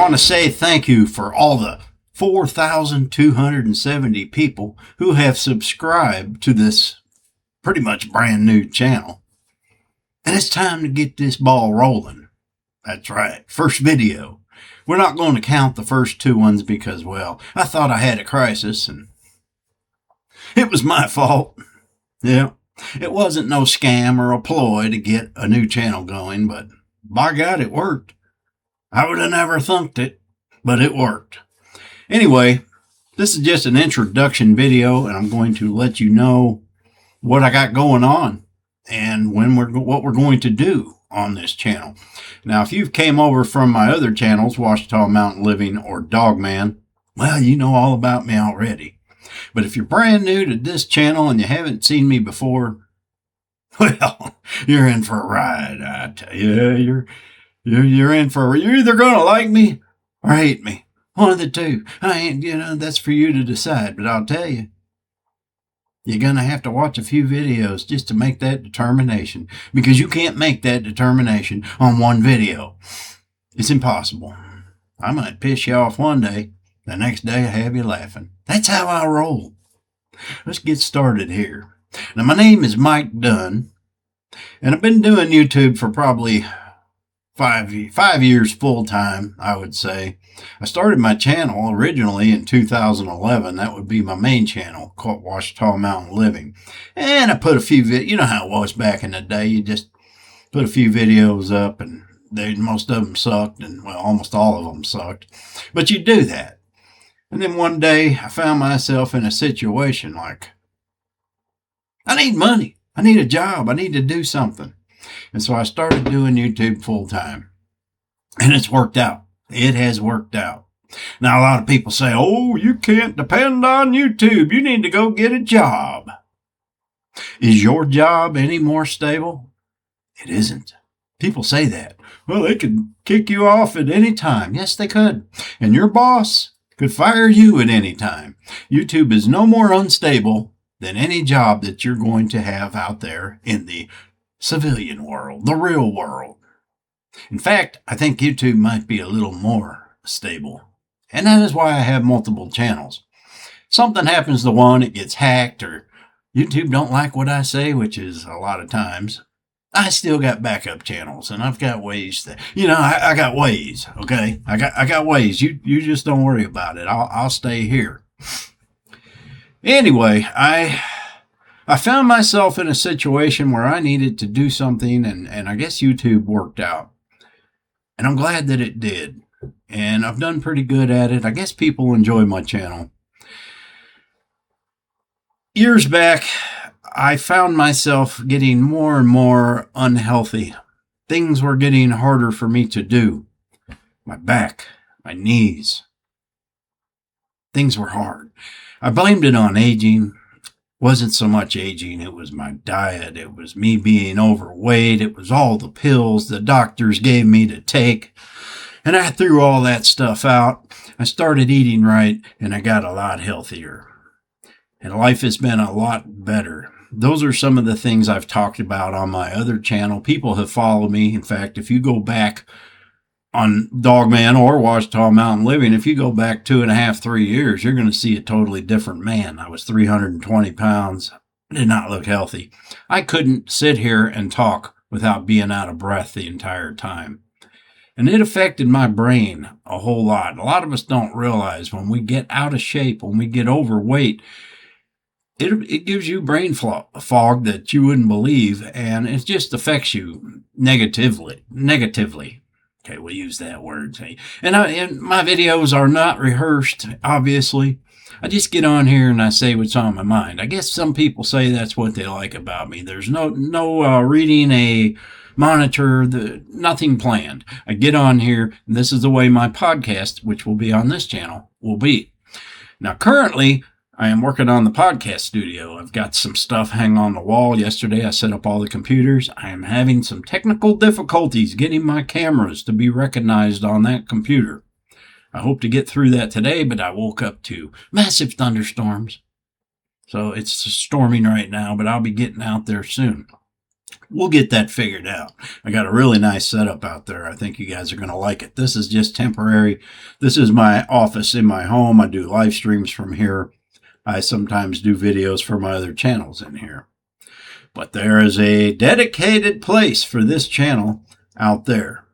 want to say thank you for all the 4,270 people who have subscribed to this pretty much brand new channel. And it's time to get this ball rolling. That's right, first video. We're not going to count the first two ones because, well, I thought I had a crisis and it was my fault. Yeah, it wasn't no scam or a ploy to get a new channel going, but by God, it worked. I would have never thunked it, but it worked. Anyway, this is just an introduction video, and I'm going to let you know what I got going on and what we're going to do on this channel. Now, if you've came over from my other channels, Ouachita Mountain Living or Dogman, well, you know all about me already. But if you're brand new to this channel and you haven't seen me before, well, you're in for a ride. I tell you, you're in for. You're either gonna like me or hate me. One of the two. I ain't. That's for you to decide. But I'll tell you, you're gonna have to watch a few videos just to make that determination, because you can't make that determination on one video. It's impossible. I might piss you off one day. The next day I have you laughing. That's how I roll. Let's get started here. Now, my name is Mike Dunn, and I've been doing YouTube for probably 5 years full time, I would say. I started my channel originally in 2011. That would be my main channel, called Ouachita Mountain Living. And I put a few videos. You know how it was back in the day. You just put a few videos up, and most of them sucked, and well, almost all of them sucked. But you do that. And then one day I found myself in a situation like, I need money. I need a job. I need to do something. And so I started doing YouTube full time. And it's worked out. It has worked out. Now, a lot of people say, oh, you can't depend on YouTube. You need to go get a job. Is your job any more stable? It isn't. People say that. Well, they could kick you off at any time. Yes, they could. And your boss could fire you at any time. YouTube is no more unstable than any job that you're going to have out there in the civilian world, the real world. In fact, I think YouTube might be a little more stable. And that is why I have multiple channels. Something happens to one, it gets hacked, or YouTube don't like what I say, which is a lot of times. I still got backup channels, and I've got ways that, I got ways, okay? I got ways. You just don't worry about it. I'll stay here. Anyway, I found myself in a situation where I needed to do something, and I guess YouTube worked out. And I'm glad that it did. And I've done pretty good at it. I guess people enjoy my channel. Years back, I found myself getting more and more unhealthy. Things were getting harder for me to do. My back, my knees. Things were hard. I blamed it on aging. Wasn't so much aging. It was my diet. It was me being overweight. It was all the pills the doctors gave me to take. And I threw all that stuff out. I started eating right, and I got a lot healthier. And life has been a lot better. Those are some of the things I've talked about on my other channel. People have followed me. In fact, if you go back on Dogman or Ouachita Mountain Living, if you go back 2.5, 3 years, you're going to see a totally different man. I was 320 pounds. I did not look healthy. I couldn't sit here and talk without being out of breath the entire time. And it affected my brain a whole lot. A lot of us don't realize when we get out of shape, when we get overweight, it gives you brain fog that you wouldn't believe, and it just affects you negatively. Okay, we'll use that word. And my videos are not rehearsed, obviously. I just get on here and I say what's on my mind. I guess some people say that's what they like about me. There's no reading a monitor, nothing planned. I get on here, and this is the way my podcast, which will be on this channel, will be. Now, currently, I am working on the podcast studio. I've got some stuff hanging on the wall. Yesterday, I set up all the computers. I am having some technical difficulties getting my cameras to be recognized on that computer. I hope to get through that today, but I woke up to massive thunderstorms. So it's storming right now, but I'll be getting out there soon. We'll get that figured out. I got a really nice setup out there. I think you guys are going to like it. This is just temporary. This is my office in my home. I do live streams from here. I sometimes do videos for my other channels in here. But there is a dedicated place for this channel out there.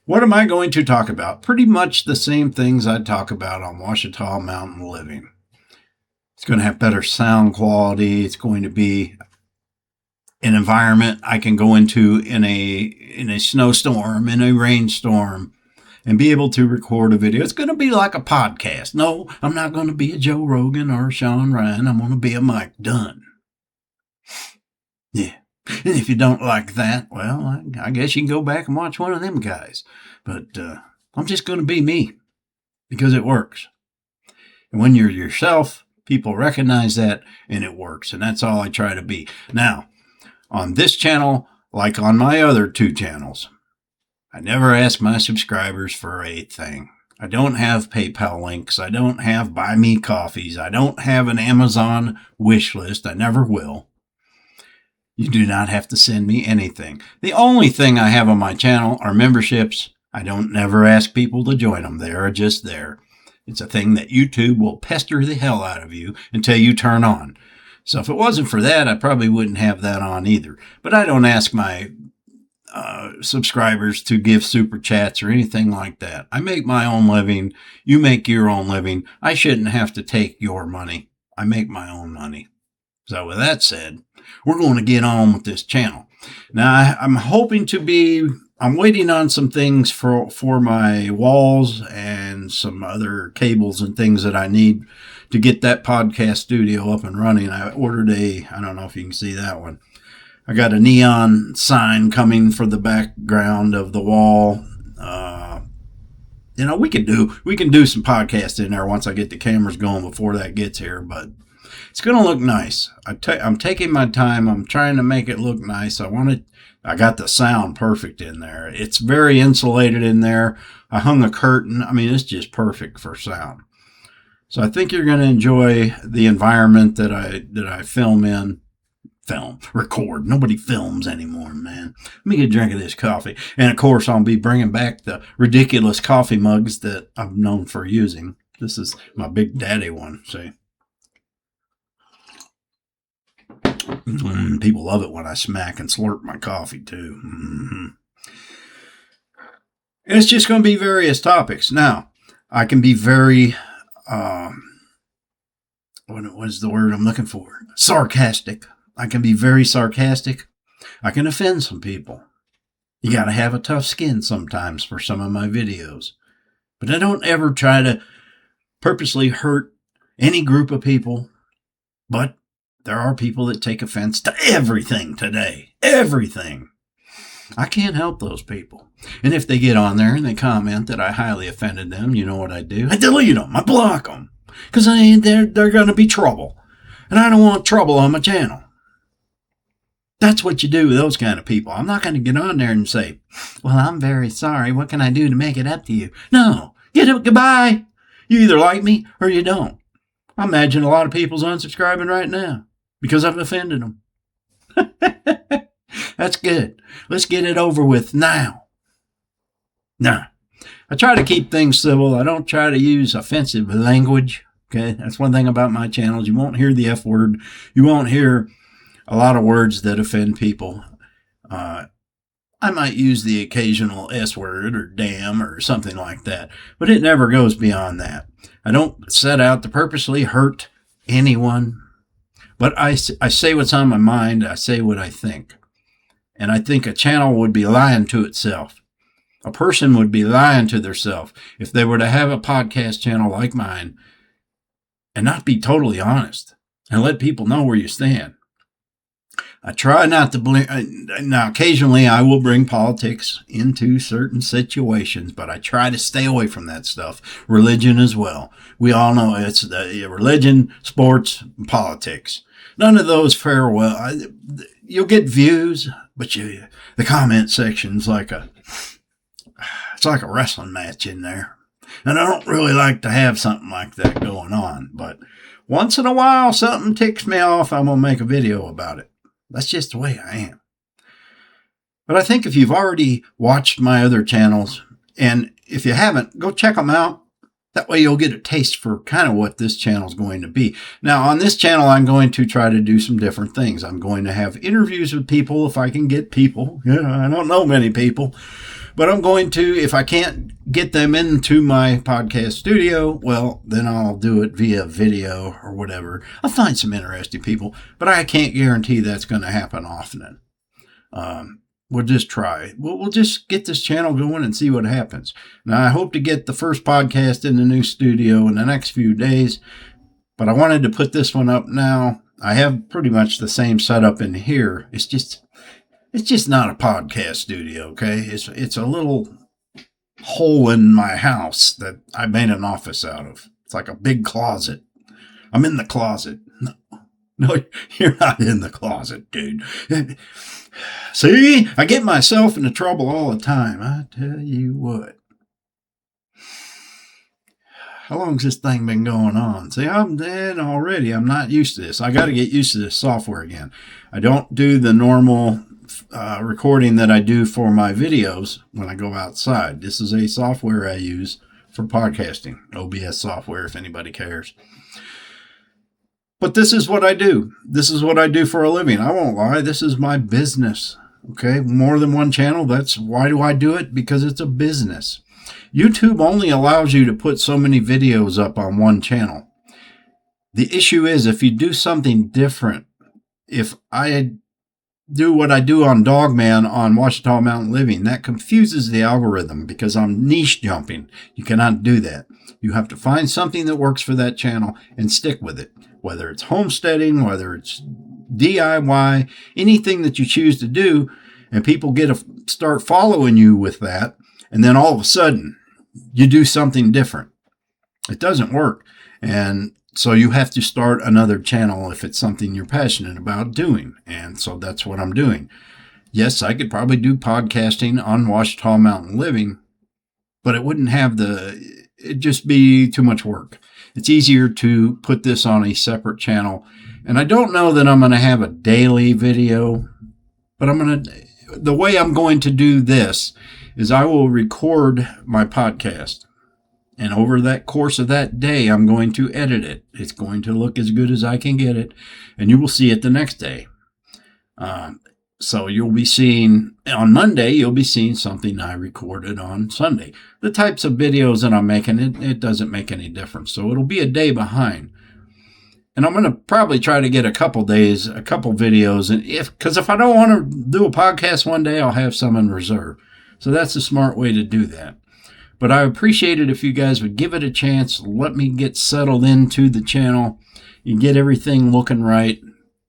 What am I going to talk about? Pretty much the same things I talk about on Ouachita Mountain Living. It's going to have better sound quality. It's going to be an environment I can go into in a snowstorm, in a rainstorm, and be able to record a video. It's going to be like a podcast. No, I'm not going to be a Joe Rogan or a Sean Ryan. I'm going to be a Mike Dunn. Yeah. And if you don't like that, well, I guess you can go back and watch one of them guys. But I'm just going to be me because it works. And when you're yourself, people recognize that and it works. And that's all I try to be. Now, on this channel, like on my other two channels, I never ask my subscribers for a thing. I don't have PayPal links. I don't have buy me coffees. I don't have an Amazon wish list. I never will. You do not have to send me anything. The only thing I have on my channel are memberships. I don't never ask people to join them. They are just there. It's a thing that YouTube will pester the hell out of you until you turn on. So if it wasn't for that, I probably wouldn't have that on either. But I don't ask my subscribers to give super chats or anything like that. I make my own living. You make your own living. I shouldn't have to take your money. I make my own money. So with that said, we're going to get on with this channel. Now, I'm waiting on some things for my walls and some other cables and things that I need to get that podcast studio up and running. I ordered I don't know if you can see that one. I got a neon sign coming for the background of the wall. We can do some podcasts in there once I get the cameras going before that gets here, but it's going to look nice. I'm taking my time. I'm trying to make it look nice. I got the sound perfect in there. It's very insulated in there. I hung a curtain. I mean, it's just perfect for sound. So I think you're going to enjoy the environment that I record. Nobody films anymore, man. Let me get a drink of this coffee. And of course, I'll be bringing back the ridiculous coffee mugs that I'm known for using. This is my Big Daddy one, see? People love it when I smack and slurp my coffee, too. Mm-hmm. It's just going to be various topics. Now, I can be very, what is the word I'm looking for? Sarcastic. I can be very sarcastic. I can offend some people. You got to have a tough skin sometimes for some of my videos. But I don't ever try to purposely hurt any group of people. But there are people that take offense to everything today. Everything. I can't help those people. And if they get on there and they comment that I highly offended them, you know what I do? I delete them. I block them. Because they're going to be trouble. And I don't want trouble on my channel. That's what you do with those kind of people. I'm not going to get on there and say, well, I'm very sorry. What can I do to make it up to you? No. Get it. Goodbye. You either like me or you don't. I imagine a lot of people's unsubscribing right now because I've offended them. That's good. Let's get it over with now. Nah. I try to keep things civil. I don't try to use offensive language. Okay. That's one thing about my channels. You won't hear the F word. You won't hear a lot of words that offend people. I might use the occasional S word or damn or something like that, but it never goes beyond that. I don't set out to purposely hurt anyone, but I say what's on my mind. I say what I think. And I think a channel would be lying to itself. A person would be lying to themselves if they were to have a podcast channel like mine and not be totally honest and let people know where you stand. I try not to now, occasionally I will bring politics into certain situations, but I try to stay away from that stuff. Religion as well. We all know it's religion, sports, politics. None of those fare well. You'll get views, but the comment section's it's like a wrestling match in there. And I don't really like to have something like that going on, but once in a while something ticks me off, I'm going to make a video about it. That's just the way I am. But I think if you've already watched my other channels, and if you haven't, go check them out. That way you'll get a taste for kind of what this channel is going to be. Now, on this channel, I'm going to try to do some different things. I'm going to have interviews with people if I can get people. Yeah, I don't know many people. But I'm going to, if I can't get them into my podcast studio, well, then I'll do it via video or whatever. I'll find some interesting people, but I can't guarantee that's going to happen often. We'll just try. We'll just get this channel going and see what happens. Now, I hope to get the first podcast in the new studio in the next few days, but I wanted to put this one up now. I have pretty much the same setup in here. It's just not a podcast studio, okay? It's a little hole in my house that I made an office out of. It's like a big closet. I'm in the closet. No, you're not in the closet, dude. See, I get myself into trouble all the time. I tell you what. How long's this thing been going on? See, I'm dead already. I'm not used to this. I got to get used to this software again. I don't do the normal recording that I do for my videos when I go outside. This is a software I use for podcasting. OBS software, if anybody cares. But this is what I do. This is what I do for a living. I won't lie. This is my business. Okay. More than one channel. Why do I do it? Because it's a business. YouTube only allows you to put so many videos up on one channel. The issue is if you do something different, if I do what I do on Dogman on Ouachita Mountain Living, that confuses the algorithm because I'm niche jumping. You cannot do that. You have to find something that works for that channel and stick with it. Whether it's homesteading, whether it's DIY, anything that you choose to do, and people start following you with that, and then all of a sudden you do something different. It doesn't work. And so you have to start another channel if it's something you're passionate about doing. And so that's what I'm doing. Yes, I could probably do podcasting on Ouachita Mountain Living, but it wouldn't have it'd just be too much work. It's easier to put this on a separate channel. And I don't know that I'm going to have a daily video, but the way I'm going to do this is I will record my podcast. And over that course of that day, I'm going to edit it. It's going to look as good as I can get it. And you will see it the next day. So you'll be seeing, on Monday, you'll be seeing something I recorded on Sunday. The types of videos that I'm making, it doesn't make any difference. So it'll be a day behind. And I'm going to probably try to get a couple videos. And because if I don't want to do a podcast one day, I'll have some in reserve. So that's a smart way to do that. But I appreciate it if you guys would give it a chance. Let me get settled into the channel. You get everything looking right.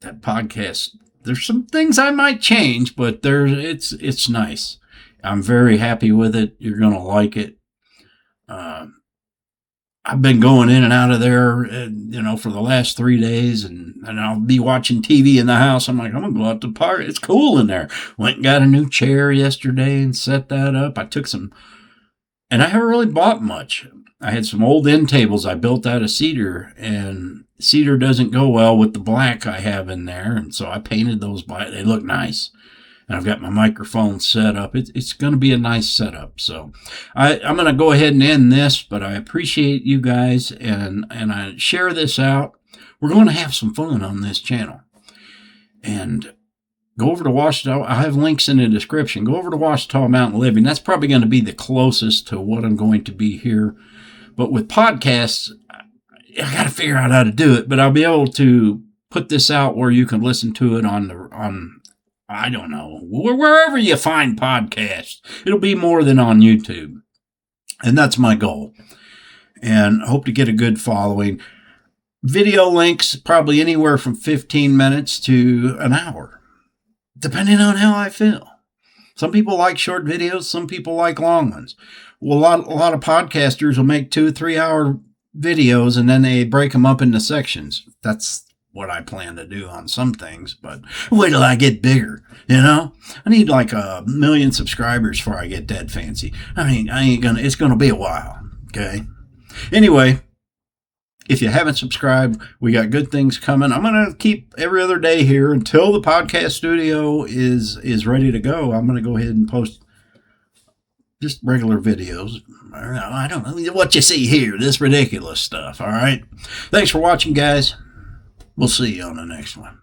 That podcast, there's some things I might change, but it's nice. I'm very happy with it. You're going to like it. I've been going in and out of there, for the last 3 days, and I'll be watching TV in the house. I'm like, I'm going to go out to party. It's cool in there. Went and got a new chair yesterday and set that up. I took some, and I haven't really bought much. I had some old end tables I built out of cedar, and cedar doesn't go well with the black I have in there, and so I painted those black. They look nice. And I've got my microphone set up. It's going to be a nice setup. So I'm going to go ahead and end this, but I appreciate you guys, and I share this out. We're going to have some fun on this channel. And go over to Ouachita. I have links in the description. Go over to Ouachita Mountain Living. That's probably going to be the closest to what I'm going to be here. But with podcasts, I got to figure out how to do it. But I'll be able to put this out where you can listen to it on I don't know, wherever you find podcasts. It'll be more than on YouTube. And that's my goal. And I hope to get a good following. Video links, probably anywhere from 15 minutes to an hour, depending on how I feel. Some people like short videos. Some people like long ones. Well, a lot of podcasters will make 2 or 3 hour videos and then they break them up into sections. That's what I plan to do on some things, but wait till I get bigger, I need like 1 million subscribers before I get dead fancy. I mean, it's gonna be a while, okay? Anyway, If you haven't subscribed, we got good things coming. I'm going to keep every other day here until the podcast studio is ready to go. I'm going to go ahead and post just regular videos. I don't know what you see here, this ridiculous stuff. All right. Thanks for watching, guys. We'll see you on the next one.